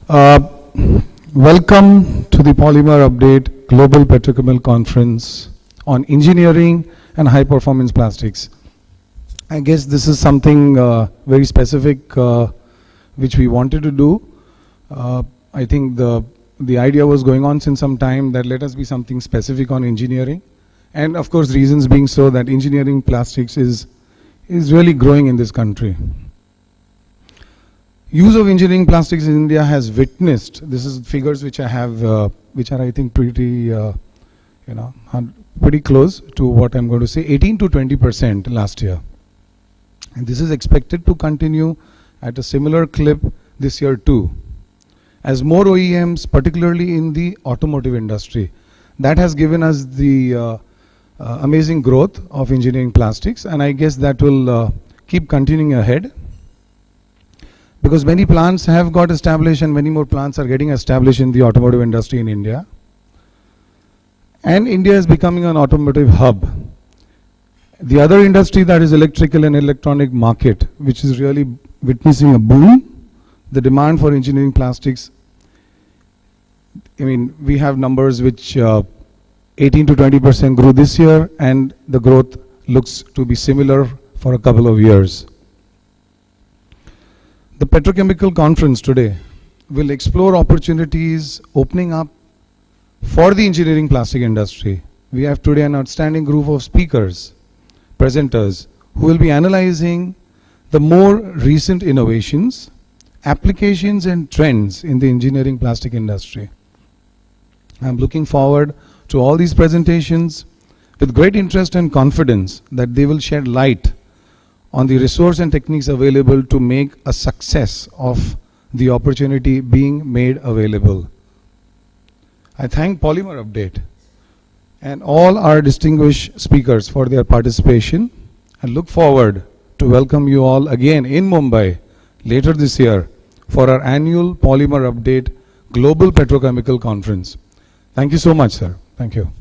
Uh, Welcome to the Polymer Update Global Petrochemical Conference on Engineering and High Performance Plastics. I guess this is something very specific which we wanted to do. I think the idea was going on since some time that let us be something specific on engineering. And of course, reasons being so that engineering plastics is really growing in this country. Use of engineering plastics in India has witnessed, this is figures which I have, which are I think pretty, pretty close to what I'm going to say, 18 to 20% last year. And this is expected to continue at a similar clip this year too. As more OEMs, particularly in the automotive industry, that has given us the amazing growth of engineering plastics, and I guess that will keep continuing ahead. Because many plants have got established and many more plants are getting established in the automotive industry in India. And India is becoming an automotive hub. The other industry, that is electrical and electronic market, which is really witnessing a boom. The demand for engineering plastics, I mean, we have numbers which 18 to 20% grew this year, and the growth looks to be similar for a couple of years. The Petrochemical Conference today will explore opportunities opening up for the engineering plastic industry. We have today an outstanding group of speakers, presenters, who will be analyzing the more recent innovations, applications and trends in the engineering plastic industry. I'm looking forward to all these presentations with great interest and confidence that they will shed light on the resource and techniques available to make a success of the opportunity being made available. I thank Polymer Update and all our distinguished speakers for their participation and look forward to welcome you all again in Mumbai later this year for our annual Polymer Update Global Petrochemical Conference. Thank you so much, sir. Thank you.